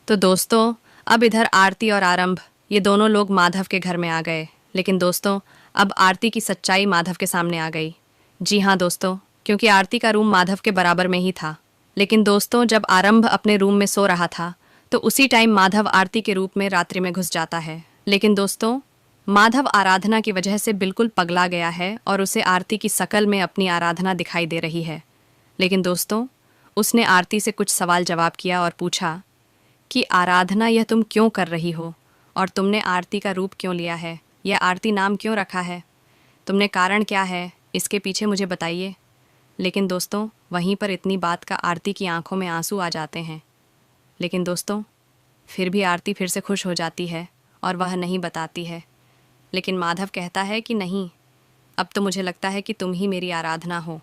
तो दोस्तों, अब इधर आरती और आरंभ ये दोनों लोग माधव के घर में आ गए। लेकिन दोस्तों, अब आरती की सच्चाई माधव के सामने आ गई। जी हाँ दोस्तों, क्योंकि आरती का रूम माधव के बराबर में ही था। लेकिन दोस्तों, जब आरंभ अपने रूम में सो रहा था तो उसी टाइम माधव आरती के रूप में रात्रि में घुस जाता है। लेकिन दोस्तों, माधव आराधना की वजह से बिल्कुल पगला गया है और उसे आरती की शकल में अपनी आराधना दिखाई दे रही है। लेकिन दोस्तों, उसने आरती से कुछ सवाल जवाब किया और पूछा कि आराधना, यह तुम क्यों कर रही हो और तुमने आरती का रूप क्यों लिया है? यह आरती नाम क्यों रखा है? तुमने कारण क्या है इसके पीछे, मुझे बताइए। लेकिन दोस्तों, वहीं पर इतनी बात का आरती की आंखों में आंसू आ जाते हैं। लेकिन दोस्तों, फिर भी आरती फिर से खुश हो जाती है और वह नहीं बताती है। लेकिन माधव कहता है कि नहीं, अब तो मुझे लगता है कि तुम ही मेरी आराधना हो।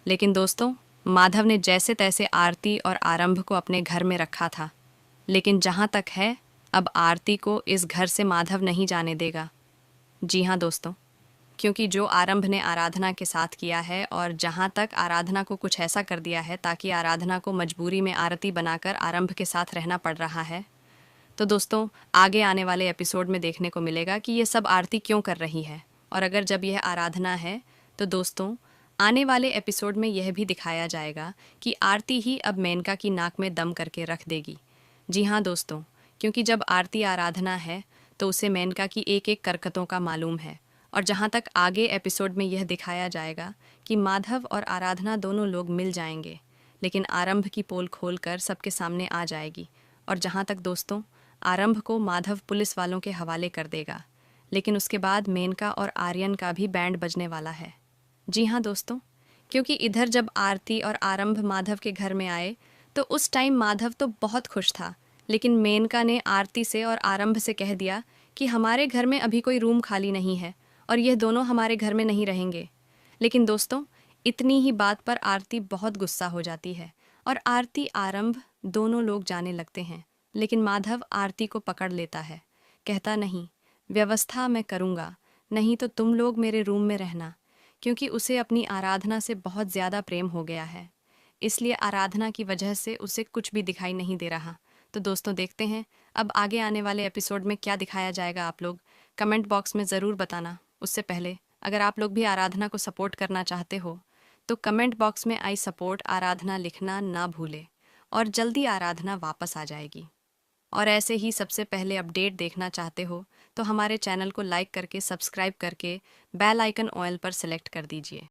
लेकिन दोस्तों, माधव ने जैसे तैसे आरती और आरंभ को अपने घर में रखा था। लेकिन जहाँ तक है, अब आरती को इस घर से माधव नहीं जाने देगा। जी हाँ दोस्तों, क्योंकि जो आरंभ ने आराधना के साथ किया है और जहाँ तक आराधना को कुछ ऐसा कर दिया है ताकि आराधना को मजबूरी में आरती बनाकर आरंभ के साथ रहना पड़ रहा है, तो दोस्तों आगे आने वाले एपिसोड में देखने को मिलेगा कि ये सब आरती क्यों कर रही है। और अगर जब यह आराधना है तो दोस्तों, आने वाले एपिसोड में यह भी दिखाया जाएगा कि आरती ही अब मेनका की नाक में दम करके रख देगी। जी हाँ दोस्तों, क्योंकि जब आरती आराधना है तो उसे मेनका की एक एक करकतों का मालूम है। और जहाँ तक आगे एपिसोड में यह दिखाया जाएगा कि माधव और आराधना दोनों लोग मिल जाएंगे, लेकिन आरंभ की पोल खोलकर सबके सामने आ जाएगी। और जहाँ तक दोस्तों, आरंभ को माधव पुलिस वालों के हवाले कर देगा। लेकिन उसके बाद मेनका और आर्यन का भी बैंड बजने वाला है। जी हाँ दोस्तों, क्योंकि इधर जब आरती और आरंभ माधव के घर में आए तो उस टाइम माधव तो बहुत खुश था। लेकिन मेनका ने आरती से और आरंभ से कह दिया कि हमारे घर में अभी कोई रूम खाली नहीं है और यह दोनों हमारे घर में नहीं रहेंगे। लेकिन दोस्तों, इतनी ही बात पर आरती बहुत गुस्सा हो जाती है और आरती आरंभ दोनों लोग जाने लगते हैं। लेकिन माधव आरती को पकड़ लेता है, कहता नहीं, व्यवस्था मैं करूँगा, नहीं तो तुम लोग मेरे रूम में रहना। क्योंकि उसे अपनी आराधना से बहुत ज़्यादा प्रेम हो गया है, इसलिए आराधना की वजह से उसे कुछ भी दिखाई नहीं दे रहा। तो दोस्तों, देखते हैं अब आगे आने वाले एपिसोड में क्या दिखाया जाएगा। आप लोग कमेंट बॉक्स में ज़रूर बताना। उससे पहले अगर आप लोग भी आराधना को सपोर्ट करना चाहते हो तो कमेंट बॉक्स में आई सपोर्ट आराधना लिखना ना भूले और जल्दी आराधना वापस आ जाएगी। और ऐसे ही सबसे पहले अपडेट देखना चाहते हो तो हमारे चैनल को लाइक करके सब्सक्राइब करके बेल आइकन ऑयल पर सेलेक्ट कर दीजिए।